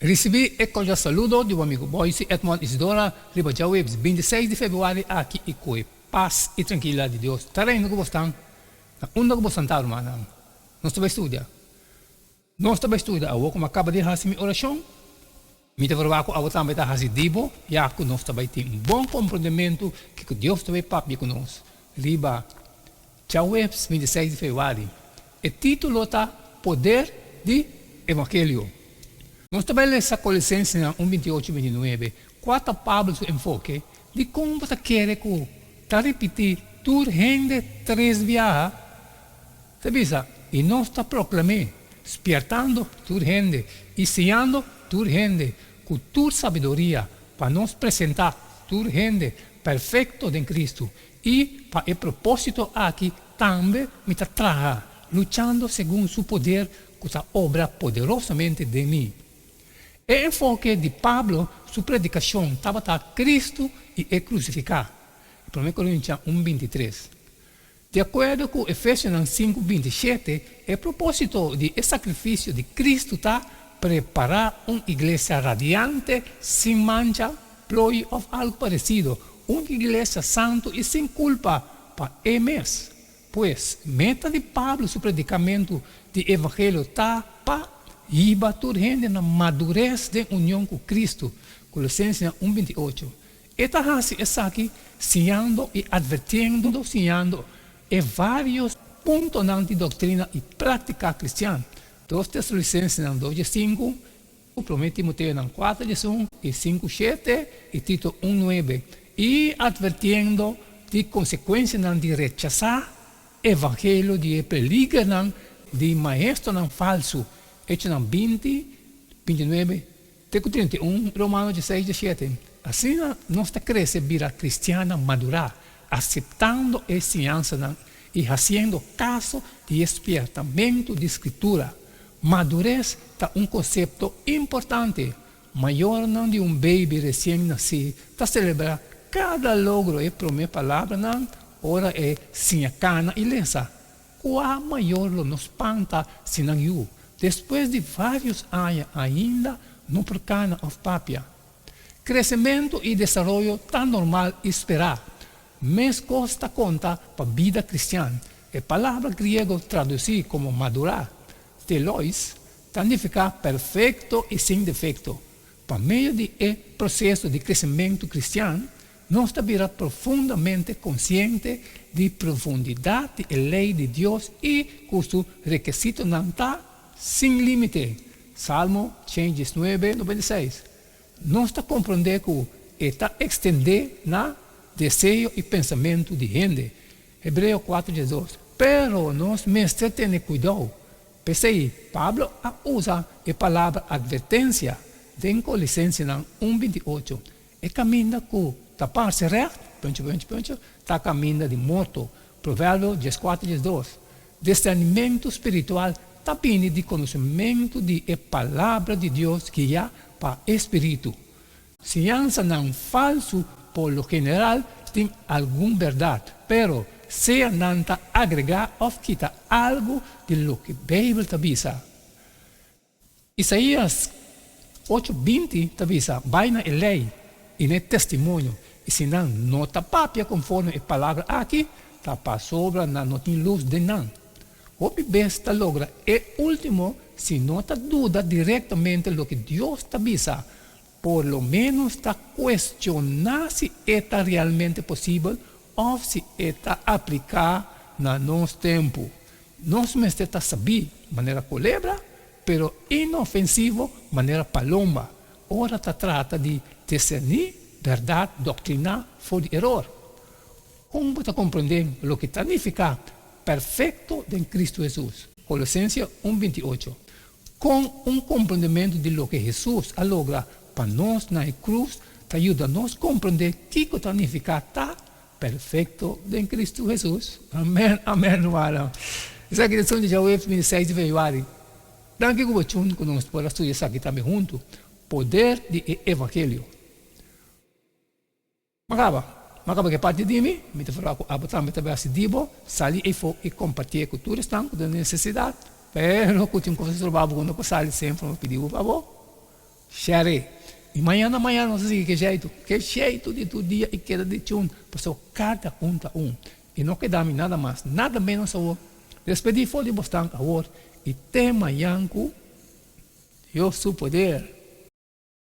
Recebi e cordial saludo do amigo Boyce Edmond Isidora Ribajawebs, 26 de fevereiro aqui e coi paz e tranquilidade de Deus. Terreno que você está, onde que você está, irmão? Nós estamos estudando. Nós estamos estudando. Eu como acaba de fazer minha oração, me devo falar que eu também está fazendo dibo, já que nós estamos tendo bom compreendimento que Deus também papi conosco. Riba Jawebs, 26 de fevereiro. O título está Poder de Evangelho. Nós também lemos Colossenses 1:28 e 29. Quatro palavras de enfoque de como você quer que está repetir tudo rende três vezes. Você e nós está proclamando, despertando tudo rende, ensinando tudo rende, com toda sabedoria para nos apresentar tudo rende perfeito em Cristo. E para o propósito aqui também me traga, lutando segundo seu poder, que obra poderosamente de mim. O enfoque de Pablo, sua predicação, estava a Cristo e é crucificado. 1 Coríntios 1:23. De acordo com Efésios 5:27, o propósito do sacrifício de Cristo está preparar uma igreja radiante, sem mancha, ploy ou algo parecido. Uma igreja santa e sem culpa para ele mesmo. Pois, meta de Pablo, seu predicamento do Evangelho está para e bater gente na madurez de união com Cristo. Colossenses 1:28. Esta raça está aqui, ensinando e advertindo, ensinando e vários pontos de doutrina e prática cristã. 2 Tessalonicenses 2:5, 1 Timoteo 4:1 e 5:7 e Tito 1:9. E advertindo de consequências de rechazar o evangelho de peligro de maestro falso. Hechos 20, 29, 31, Romanos 16, 17. Assim, nossa cresce vira cristiana madura, aceitando a ciência e fazendo caso de despertamento de escritura. Madurez é um conceito importante, maior não de um baby recém-nascido, para celebrar cada logro e primeira palavra, ora é sinhacana e lença. Qual maior nos espanta se não eu? Depois de vários anos ainda no procana of papia. Crescimento e desenvolvimento tão normal esperar, mas custa conta para a vida cristã. A palavra grega traduzida como madurar, telos, significa perfeito e sem defeito. Por meio do processo de crescimento cristão, nós estamos profundamente conscientes de profundidade e lei de Deus e cujo requisito não está sem limite. Salmo 119, 96. Nós está compreendendo que está estender na desejo e pensamento de gente. Hebreu 4:12. Pero nós mestre tem cuidado. Pensei, Pablo usa a palavra advertência em Colossenses 1:28. E caminha com tapar-se reto, está caminho de morto. Provérbio 14:12. Discernimento espiritual tapine de conhecimento de a palavra de Deus que há para espírito. Ciência não falso, por lo general, tem alguma verdade, pero se não agregar ou quitar algo de lo que a Bíblia avisa. Isaías 8:20 avisa, vai na lei e no testemunho, e se não está papia conforme a palavra aqui, está para sobra, não tem luz de não. O besta logra e último, se não está dúvida diretamente lo que Deus te avisa, por lo menos está questionar se está realmente possível ou se está aplicar no nosso tempo. Nós mesmo está saber maneira culebra, pero inofensivo maneira palomba. Ora se trata de discernir verdade doutrina fora de erro. Como está compreendendo o que significa perfeito em Cristo Jesus. Colossenses 1:28. Com um compreendimento de lo que Jesus logra para nós na cruz, ajuda a nós a compreender o que significa estar perfeito em Cristo Jesus. Amém, amém, irmão. Essa aqui é a lição de Jawebs 26 de fevereiro. Daqui que eu vou nós podemos estudar isso aqui também junto. Poder do Evangelho. Macaba que parte de mim, me fala que abotar me também assim dibo, sali e compartilhar com todos estão com necessidade. Pero que tem coisas prováveis quando eu saio sempre me pediu por favor. Share. E mañana, não sei que jeito de tu dia e queda de tchum. Pastor, cada conta E não queda-me nada mais, nada menos a despedir foi de bastante a e tema yanku, Deus seu poder.